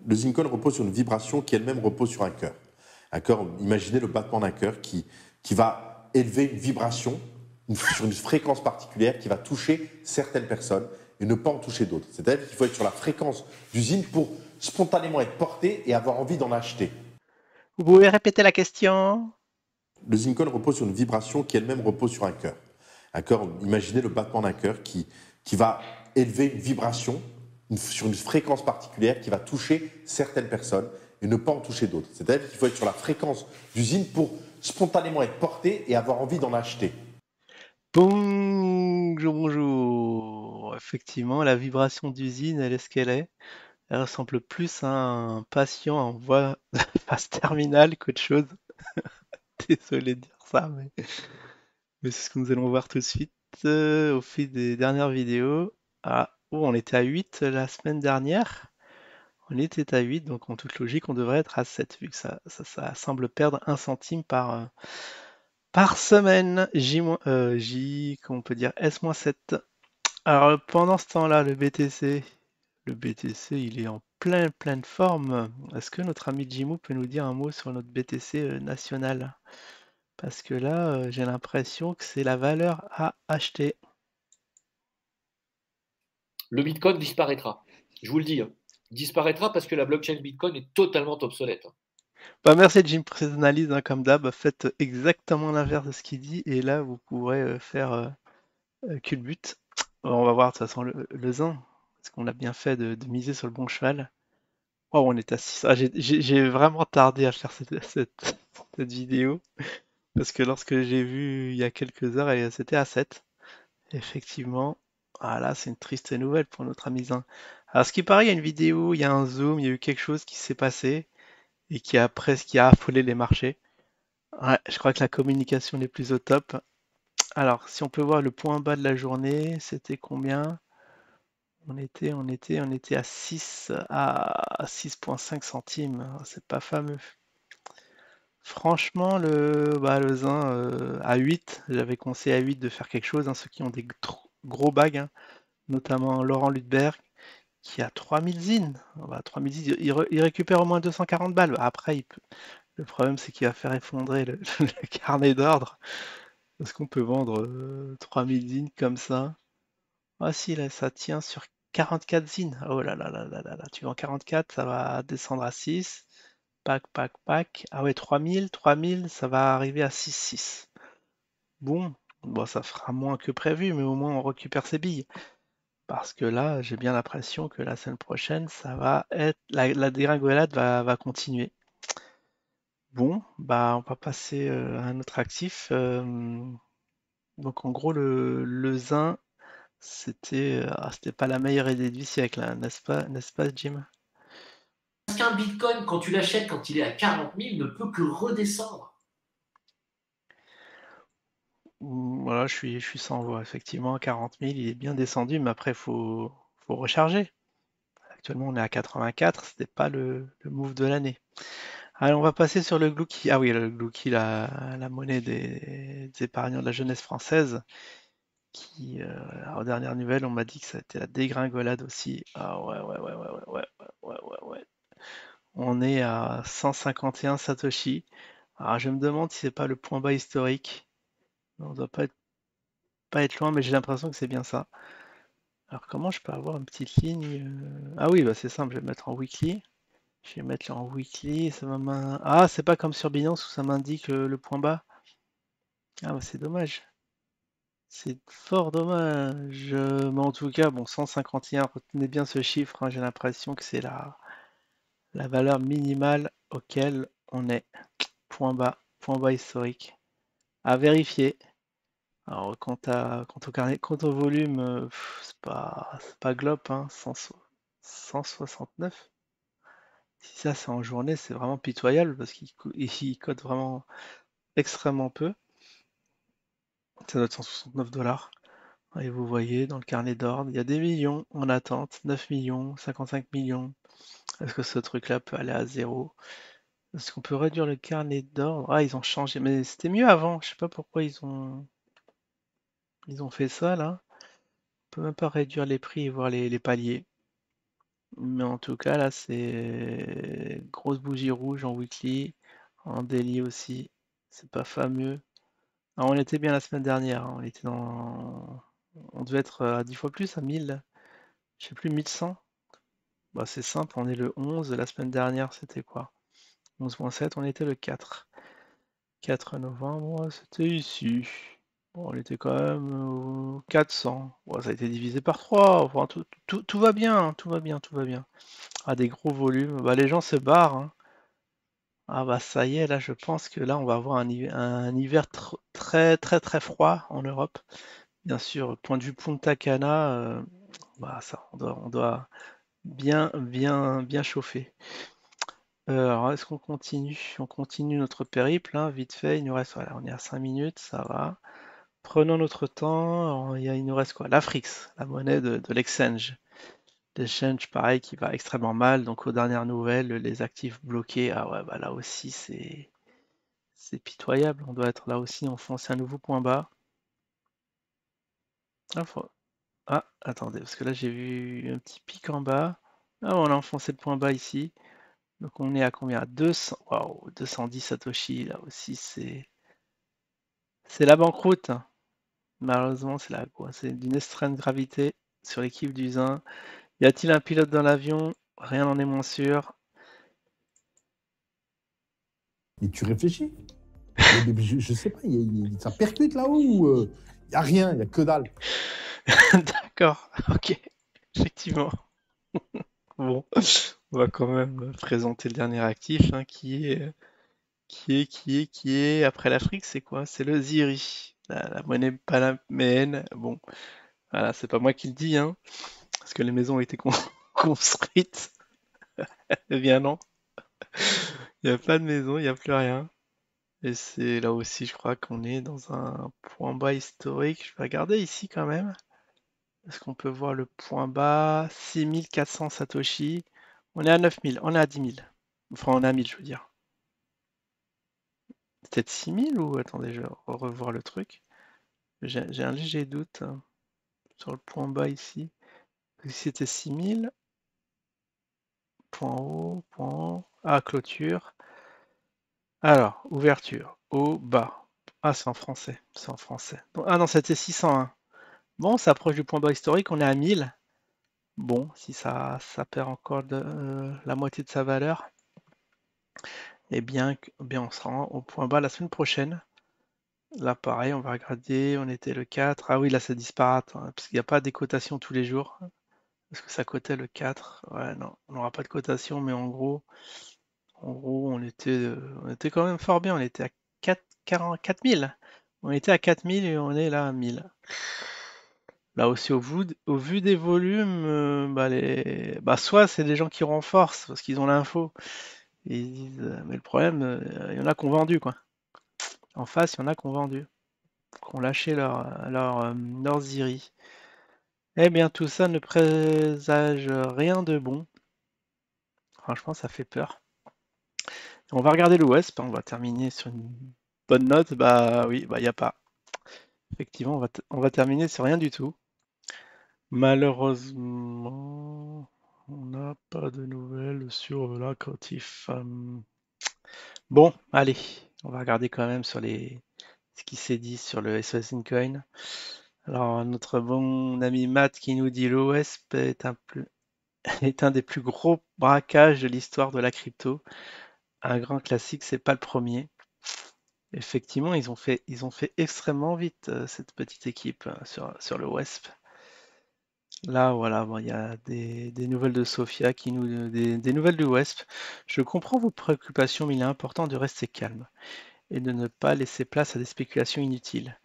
Le zinc repose sur une vibration qui elle-même repose sur un cœur. Un cœur, imaginez le battement d'un cœur qui va élever une vibration sur une fréquence particulière qui va toucher certaines personnes et ne pas en toucher d'autres. C'est-à-dire qu'il faut être sur la fréquence du zinc pour spontanément être porté et avoir envie d'en acheter. Vous pouvez répéter la question? Le zinc repose sur une vibration qui elle-même repose sur un cœur. Un cœur, imaginez le battement d'un cœur qui va élever une vibration sur une fréquence particulière qui va toucher certaines personnes et ne pas en toucher d'autres. C'est-à-dire qu'il faut être sur la fréquence du zinc pour spontanément être porté et avoir envie d'en acheter. Bonjour, bonjour. Effectivement, la vibration d'usine, elle est ce qu'elle est. Elle ressemble plus à un patient en voie de phase terminale qu'autre chose. Désolé de dire ça, mais c'est ce que nous allons voir tout de suite au fil des dernières vidéos. Ah, oh, on était à 8 la semaine dernière. On était à 8, donc en toute logique, on devrait être à 7, vu que ça semble perdre 1 centime par semaine. Comment on peut dire, S-7. Alors pendant ce temps-là, le BTC, il est en pleine forme. Est-ce que notre ami Jimou peut nous dire un mot sur notre BTC national? Parce que là, j'ai l'impression que c'est la valeur à acheter. Le Bitcoin disparaîtra. Je vous le dis. Il disparaîtra parce que la blockchain Bitcoin est totalement obsolète. Bah, merci Jim pour cette analyse, hein, comme d'hab. Faites exactement l'inverse de ce qu'il dit et là, vous pourrez faire culbute. On va voir de toute façon le zin. Est-ce qu'on a bien fait de miser sur le bon cheval? Oh, on est à 6. Ah, j'ai vraiment tardé à faire cette vidéo. Parce que lorsque j'ai vu il y a quelques heures, c'était à 7. Effectivement. Ah là, c'est une triste nouvelle pour notre ami Zin. Alors, ce qui paraît, il y a une vidéo, il y a un zoom, il y a eu quelque chose qui s'est passé et qui a affolé les marchés. Ouais, je crois que la communication n'est plus au top. Alors, si on peut voir le point bas de la journée, c'était combien? On était à 6,5 centimes. C'est pas fameux. Franchement, le Zin à 8, j'avais conseillé à 8 de faire quelque chose, hein, ceux qui ont des gros bags, hein, notamment Laurent Ludberg, qui a 3000 zines. Bah, 3000 zines, il récupère au moins 240 balles. Après, le problème, c'est qu'il va faire effondrer le carnet d'ordre. Est-ce qu'on peut vendre 3000 zines comme ça? Ah si, là, ça tient sur 44 zines. Oh là là là là là là, tu vends 44, ça va descendre à 6. Pack. Ah ouais, 3000, ça va arriver à 6,6. Bon, bon, ça fera moins que prévu, mais au moins on récupère ses billes. Parce que là, j'ai bien l'impression que la semaine prochaine, ça va être. La dégringolade va continuer. Bon, bah on va passer à un autre actif. Donc en gros, le zin, c'était pas la meilleure idée du siècle, hein, n'est-ce pas, Jim? Parce qu'un Bitcoin, quand tu l'achètes, quand il est à 40 000, ne peut que redescendre. Voilà, je suis sans voix. Effectivement, 40 000, il est bien descendu, mais après, faut recharger. Actuellement, on est à 84, c'était pas le move de l'année. Allez, on va passer sur le Glouki. Ah oui, le Glouki, la monnaie des épargnants de la jeunesse française, qui, aux dernières nouvelles, on m'a dit que ça a été la dégringolade aussi. Ah ouais, ouais, ouais, ouais, ouais, ouais, ouais, ouais, ouais. On est à 151 Satoshi. Alors, je me demande si c'est pas le point bas historique. On doit pas être loin, mais j'ai l'impression que c'est bien ça. Alors, comment je peux avoir une petite ligne Ah oui, bah c'est simple, je vais mettre en weekly. Je vais mettre en weekly, Ah, c'est pas comme sur Binance où ça m'indique le point bas. Ah, bah c'est dommage. C'est fort dommage. Mais en tout cas, bon, 151, retenez bien ce chiffre, hein, j'ai l'impression que c'est la valeur minimale auquel on est. Point bas historique. À vérifier. Alors, quant au volume, c'est pas Globe, hein, 169. Si ça, c'est en journée, c'est vraiment pitoyable parce qu'il code vraiment extrêmement peu. Ça doit être 169 dollars. Et vous voyez dans le carnet d'ordre, il y a des millions en attente, 9 millions, 55 millions. Est-ce que ce truc-là peut aller à zéro? Est-ce qu'on peut réduire le carnet d'ordre? Ah, ils ont changé, mais c'était mieux avant. Je sais pas pourquoi ils ont fait ça là. On peut même pas réduire les prix et voir les paliers. Mais en tout cas, là, c'est grosse bougie rouge en weekly, en daily aussi. C'est pas fameux. Alors, on était bien la semaine dernière, hein. On devait être à 10 fois plus, à 1000. Je sais plus, 1100. Bah, c'est simple, on est le 11. La semaine dernière, c'était quoi? 11-7, on était le 4. 4 novembre, c'était ici. Bon, on était quand même 400. Bon, ça a été divisé par 3. Enfin, tout va bien, hein, tout va bien, tout va bien. Ah, des gros volumes. Bah, les gens se barrent, hein. Ah bah ça y est, là je pense que là on va avoir un hiver très très très froid en Europe. Bien sûr, point de vue Punta Cana, bah ça, on doit bien chauffer. Alors est-ce qu'on continue? On continue notre périple, hein, vite fait. Il nous reste, voilà, on est à 5 minutes, ça va. Prenons notre temps. Alors, il nous reste quoi? L'Afrix, la monnaie de l'exchange. L'exchange, pareil, qui va extrêmement mal. Donc aux dernières nouvelles, les actifs bloqués. Ah ouais, bah là aussi c'est pitoyable. On doit être là aussi, enfoncer un nouveau point bas. Ah, attendez, parce que là j'ai vu un petit pic en bas. Ah, on a enfoncé le point bas ici. Donc on est à combien? À 200. Waouh, 210 Satoshi. Là aussi, c'est la banqueroute. Malheureusement, c'est là quoi. C'est d'une extrême gravité sur l'équipe du Zin. Y a-t-il un pilote dans l'avion? Rien n'en est moins sûr. Mais tu réfléchis. Je sais pas, ça percute là-haut ou il n'y a rien, il n'y a que dalle. D'accord, ok. Effectivement. Bon, on va quand même présenter le dernier actif, hein, qui est, après l'Afrique, c'est quoi? C'est le Ziri, la monnaie panaméenne. Bon, voilà, c'est pas moi qui le dis, hein, parce que les maisons ont été construites. Eh bien non, il n'y a pas de maison, il n'y a plus rien. Et c'est là aussi, je crois qu'on est dans un point bas historique. Je vais regarder ici quand même. Est-ce qu'on peut voir le point bas? 6400 Satoshi. On est à 9000, on est à 10 000. Enfin, on est à 1000, je veux dire. Peut-être 6000 ou attendez, je vais revoir le truc. J'ai un léger doute, hein, sur le point bas ici. Si c'était 6000, point haut. Ah, clôture. Alors, ouverture, haut, bas. Ah, c'est en français. C'est en français. Ah non, c'était 601. Bon, ça approche du point bas historique, on est à 1000. Bon, si ça perd encore la moitié de sa valeur, eh bien, on sera au point bas la semaine prochaine. Là, pareil, on va regarder, on était le 4. Ah oui, là, c'est disparate, hein, parce qu'il n'y a pas des cotations tous les jours. Est-ce que ça cotait le 4? Ouais, non, on n'aura pas de cotation, mais en gros, on était quand même fort bien. On était à 4000. On était à 4000 et on est là à 1000. Là aussi, au vu des volumes, bah, soit c'est des gens qui renforcent parce qu'ils ont l'info et ils disent, mais le problème, il y en a qui ont vendu, quoi. En face, il y en a qui ont vendu, qui ont lâché leur Ziri. Eh bien, tout ça ne présage rien de bon. Franchement, ça fait peur. On va regarder le West, on va terminer sur une bonne note. Bah oui, bah il n'y a pas. Effectivement, on va terminer sur rien du tout. Malheureusement, on n'a pas de nouvelles sur l'actif. Bon, allez, on va regarder quand même sur ce qui s'est dit sur le SOS Coin. Alors, notre bon ami Matt qui nous dit l'OSP est un des plus gros braquages de l'histoire de la crypto. Un grand classique, c'est pas le premier. Effectivement, ils ont fait extrêmement vite, cette petite équipe, sur le WESP. Là, voilà, bon, il y a des nouvelles de Sophia des nouvelles du WESP. Je comprends vos préoccupations, mais il est important de rester calme et de ne pas laisser place à des spéculations inutiles.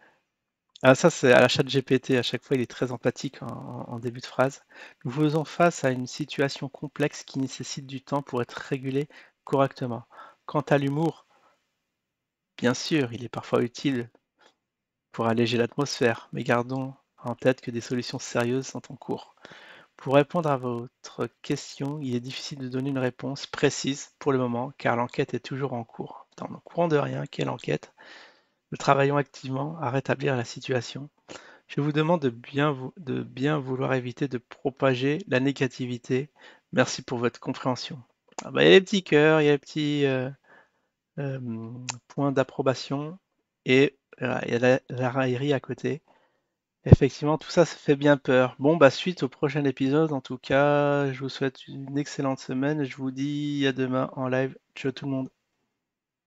Ah, ça, c'est à la ChatGPT, à chaque fois, il est très empathique en début de phrase. Nous faisons face à une situation complexe qui nécessite du temps pour être régulée correctement. Quant à l'humour, bien sûr, il est parfois utile pour alléger l'atmosphère, mais gardons en tête que des solutions sérieuses sont en cours. Pour répondre à votre question, il est difficile de donner une réponse précise pour le moment, car l'enquête est toujours en cours. Dans le courant de rien, quelle enquête? Nous travaillons activement à rétablir la situation. Je vous demande de bien vouloir éviter de propager la négativité, Merci pour votre compréhension. Ah bah, il y a les petits cœurs, il y a les petits euh, points d'approbation et il y a la raillerie à côté. Effectivement, tout ça, ça fait bien peur. Bon, bah, suite au prochain épisode, en tout cas, je vous souhaite une excellente semaine et je vous dis à demain en live. Ciao tout le monde.